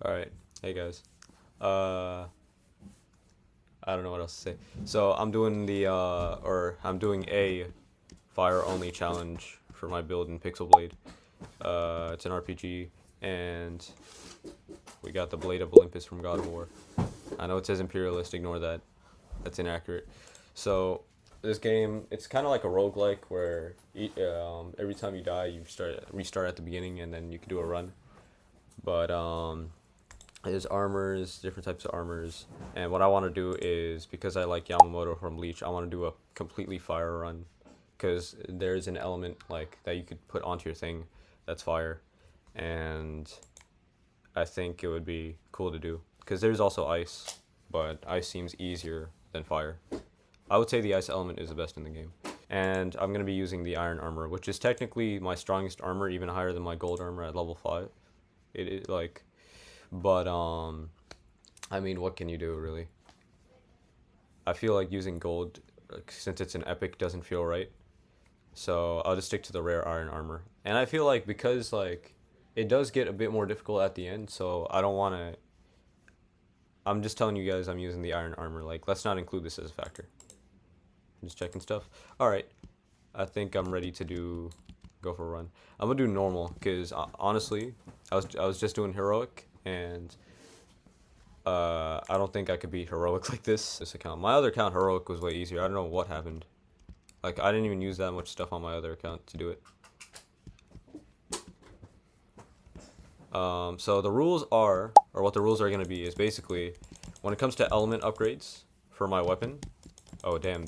All right. Hey guys. Uh, I don't know what else to say. So I'm doing I'm doing a fire only challenge for my build in Pixel Blade. It's an RPG, and we got the Blade of Olympus from God of War. I know it says Imperialist. Ignore that. That's inaccurate. So this game, it's kind of like a roguelike where every time you die, you restart at the beginning, and then you can do a run. But there's armors, different types of armors, and what I want to do is because I like Yamamoto from Bleach, I want to do a completely fire run, because there's an element like that you could put onto your thing that's fire, and I think it would be cool to do because there's also ice, but ice seems easier than fire. I would say the ice element is the best in the game. And I'm going to be using the iron armor, which is technically my strongest armor, even higher than my gold armor at level 5. It is like, but I mean, what can you do really? I feel like using gold, like, since it's an epic, doesn't feel right. So I'll just stick to the rare iron armor. And I feel like because like it does get a bit more difficult at the end, so I don't want to. I'm just telling you guys I'm using the iron armor. Like, let's not include this as a factor. I'm just checking stuff. All right, I think I'm ready to go for a run. I'm gonna do normal because honestly, I was just doing heroic, and I don't think I could beat heroic like this account. My other account heroic was way easier. I don't know what happened. Like, I didn't even use that much stuff on my other account to do it. So the rules are, or what the rules are gonna be, is basically when it comes to element upgrades for my weapon. Oh damn,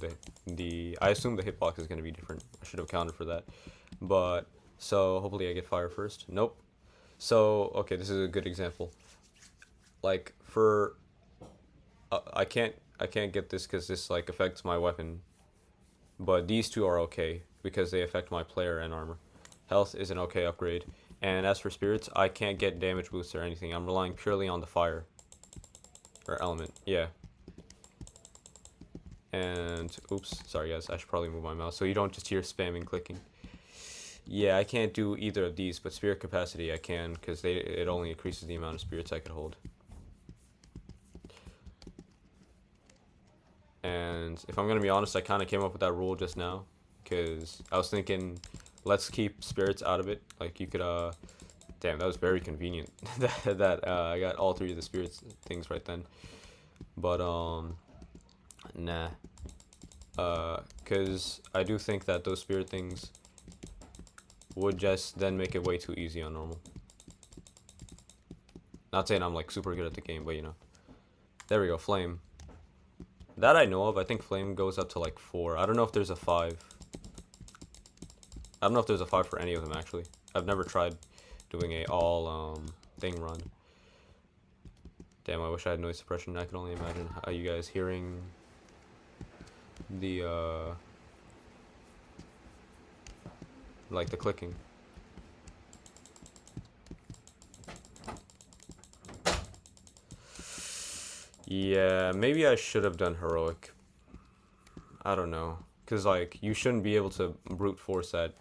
the I assume the hitbox is gonna be different. I should have counted for that. But so hopefully I get fire first. Nope. So okay, this is a good example. Like for I can't get this because this like affects my weapon. But these two are okay because they affect my player and armor. Health is an okay upgrade. And as for spirits, I can't get damage boosts or anything. I'm relying purely on the fire or element. Yeah. And oops, sorry guys, I should probably move my mouse so you don't just hear spamming clicking. Yeah, I can't do either of these, but spirit capacity I can because it only increases the amount of spirits I could hold. And if I'm gonna be honest, I kind of came up with that rule just now because I was thinking, let's keep spirits out of it. Like you could, damn, that was very convenient that I got all three of the spirits things right then. But nah, because I do think that those spirit things would just then make it way too easy on normal. Not saying I'm like super good at the game, but you know. There we go, flame. That I know of. I think flame goes up to like 4. I don't know if there's a 5. I don't know if there's a 5 for any of them actually. I've never tried doing a all thing run. Damn, I wish I had noise suppression. I can only imagine how you guys hearing the like the clicking. Yeah, maybe I should have done heroic. I don't know. Cause like you shouldn't be able to brute force that.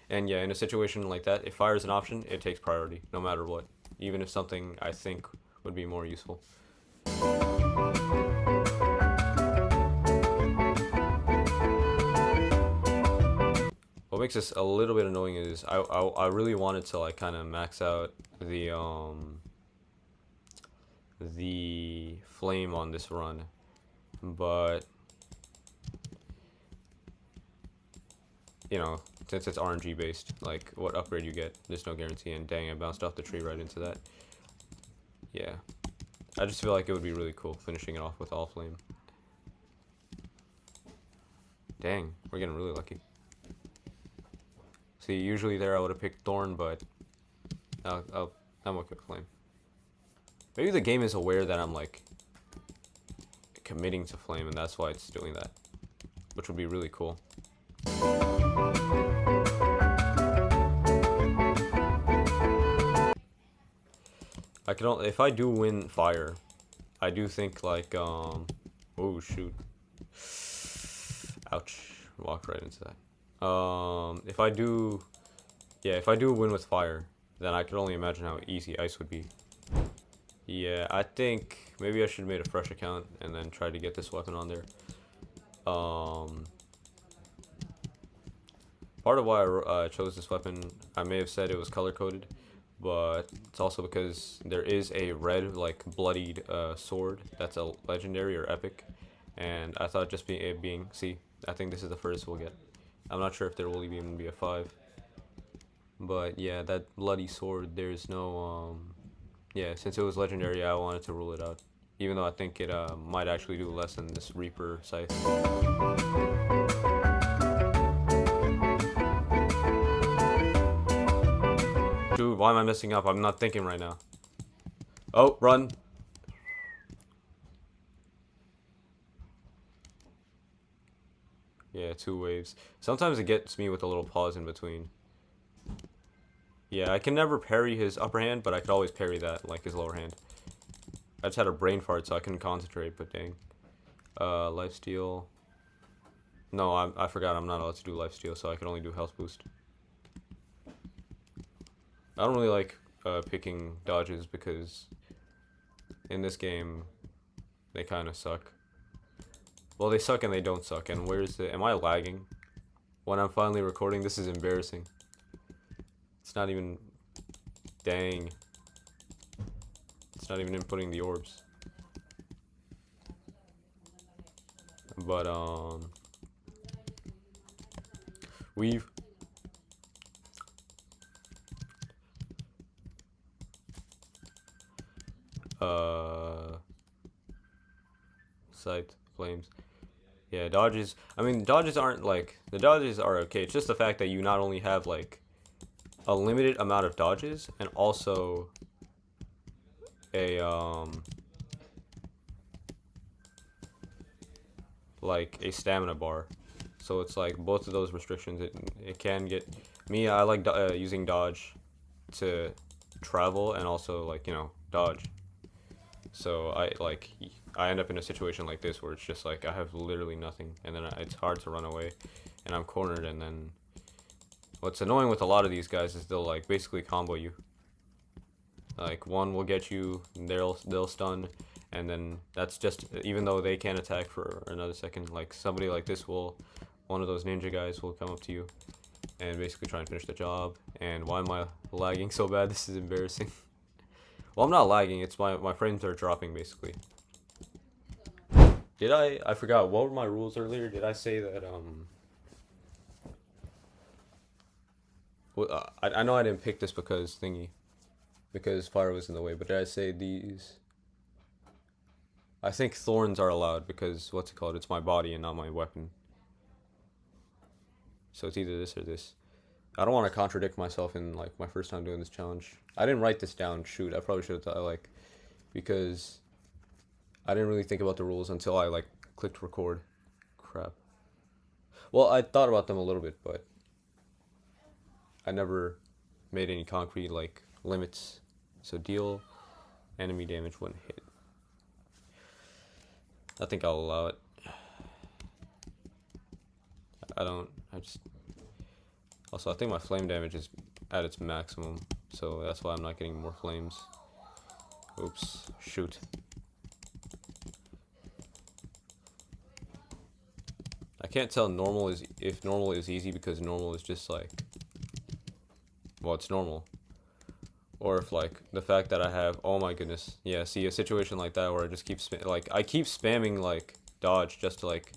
And yeah, in a situation like that, if fire is an option, it takes priority, no matter what. Even if something I think would be more useful. What makes this a little bit annoying is I really wanted to like kind of max out the flame on this run, but you know, since it's RNG based, like what upgrade you get, there's no guarantee. And dang, I bounced off the tree right into that. Yeah, I just feel like it would be really cool finishing it off with all flame. Dang, we're getting really lucky. See, usually there I would have picked thorn, but I'm okay with flame. Maybe the game is aware that I'm like committing to flame, and that's why it's doing that, which would be really cool. I could only, if I do win fire, I do think like oh shoot, ouch, walked right into that. If I do, yeah, if I do win with fire, then I could only imagine how easy ice would be. Yeah, I think maybe I should have made a fresh account and then try to get this weapon on there. Um, Part of why I chose this weapon, I may have said it was color coded, but it's also because there is a red, like bloodied sword that's a legendary or epic, and I thought just being see, I think this is the first we'll get. I'm not sure if there will even be a 5, but yeah, that bloody sword. There's no yeah, since it was legendary, I wanted to rule it out, even though I think it might actually do less than this Reaper scythe. Dude, why am I messing up? I'm not thinking right now. Oh, run. Yeah, 2 waves. Sometimes it gets me with a little pause in between. Yeah, I can never parry his upper hand, but I could always parry that, like his lower hand. I just had a brain fart, so I couldn't concentrate, but dang. Lifesteal. No, I forgot I'm not allowed to do lifesteal, so I can only do health boost. I don't really like picking dodges because in this game, they kind of suck. Well, they suck and they don't suck. And where's the... Am I lagging? When I'm finally recording, this is embarrassing. It's not even... Dang. It's not even inputting the orbs. But, weave. Sight. Flames. Yeah, dodges. I mean, dodges aren't like... The dodges are okay. It's just the fact that you not only have, like, a limited amount of dodges, and also a, like, a stamina bar. So it's like both of those restrictions, it can get... Me, I like using dodge to travel and also, like, you know, dodge. So I end up in a situation like this where it's just like I have literally nothing, and then it's hard to run away, and I'm cornered, and then what's annoying with a lot of these guys is they'll like basically combo you. Like one will get you, they'll stun, and then that's just, even though they can't attack for another second, like somebody like this will, one of those ninja guys will come up to you and basically try and finish the job. And why am I lagging so bad? This is embarrassing. Well, I'm not lagging, it's my frames are dropping basically. Did I forgot, what were my rules earlier? Did I say that, well, I know I didn't pick this because because fire was in the way, but did I say these? I think thorns are allowed because, what's it called? It's my body and not my weapon. So it's either this or this. I don't want to contradict myself in like my first time doing this challenge. I didn't write this down. Shoot, I probably should have thought like, because I didn't really think about the rules until I like clicked record. Crap. Well, I thought about them a little bit, but I never made any concrete like limits. So deal enemy damage when hit. I think I'll allow it. I just... Also, I think my flame damage is at its maximum, so that's why I'm not getting more flames. Oops, shoot. I can't tell if normal is easy because normal is just like... Well, it's normal. Or if like the fact that I have, oh my goodness, yeah, see a situation like that where I just keep I keep spamming like dodge just to like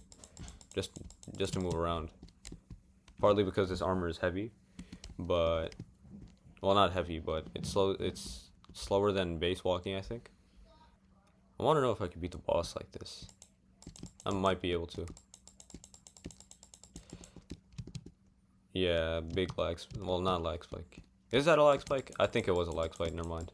just to move around. Partly because this armor is heavy, but well, not heavy, but it's slower than base walking, I think. I want to know if I could beat the boss like this. I might be able to. Yeah, big lag. Well, not lag spike. Is that a lag spike? I think it was a lag spike, never mind.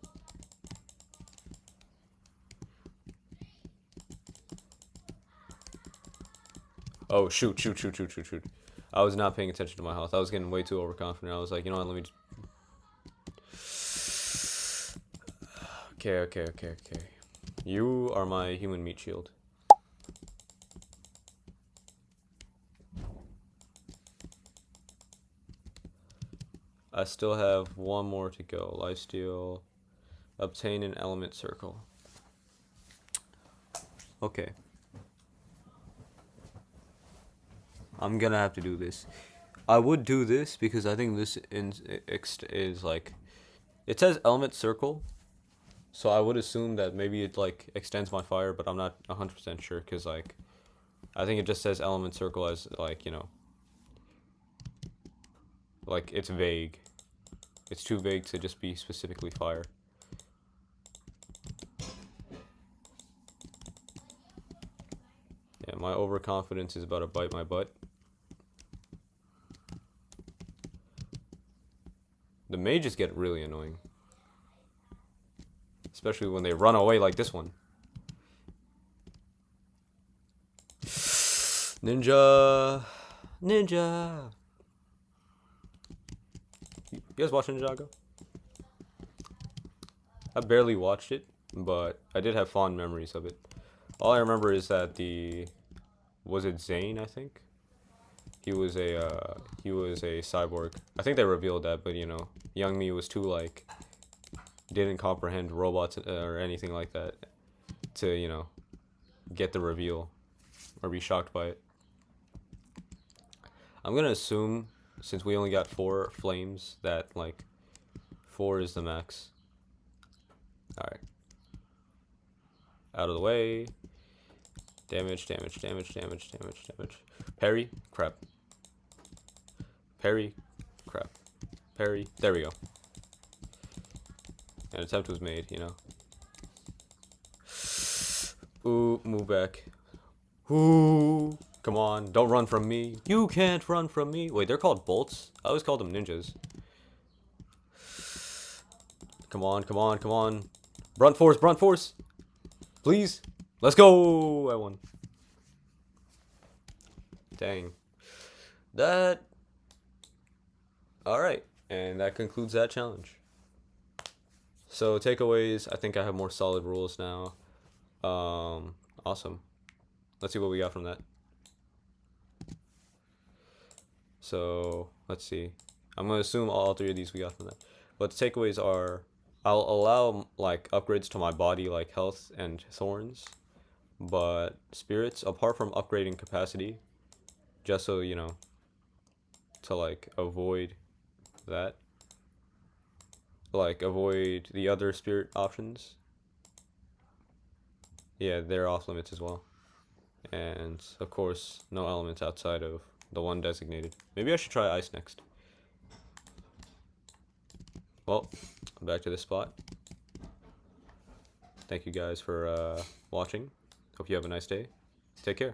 Oh, shoot. I was not paying attention to my health. I was getting way too overconfident. I was like, you know what, let me just... Okay. You are my human meat shield. I still have one more to go. Lifesteal. Obtain an element circle. Okay. I'm gonna have to do this. I would do this because I think this is like, it says element circle, so I would assume that maybe it like extends my fire, but I'm not 100% sure because like I think it just says element circle as like, you know, like it's vague. It's too vague to just be specifically fire. Yeah, my overconfidence is about to bite my butt. The mages get really annoying. Especially when they run away like this one. Ninja! Ninja! You guys watch Ninjago? I barely watched it, but I did have fond memories of it. All I remember is that was it Zane, I think? He was a cyborg. I think they revealed that, but you know, young me was too like, didn't comprehend robots or anything like that to, you know, get the reveal or be shocked by it. I'm gonna assume, since we only got 4 flames, that like 4 is the max. Alright. Out of the way. Damage, damage, damage, damage, damage, damage. Parry, crap. Parry, crap. Parry, there we go. An attempt was made, you know. Ooh, move back. Ooh, come on, don't run from me. You can't run from me. Wait, they're called bolts? I always called them ninjas. Come on, come on, come on. Brunt force, brunt force. Please. Let's go. I won. Dang. That. Alright, and that concludes that challenge. So, takeaways, I think I have more solid rules now. Awesome. Let's see what we got from that. So, let's see. I'm going to assume all 3 of these we got from that. But the takeaways are, I'll allow, like, upgrades to my body, like health and thorns. But spirits, apart from upgrading capacity, just so, you know, to, like, avoid that. Like, avoid the other spirit options. Yeah, they're off limits as well. And, of course, no elements outside of the one designated. Maybe I should try ice next. Well, back to this spot. Thank you guys for watching. Hope you have a nice day. Take care.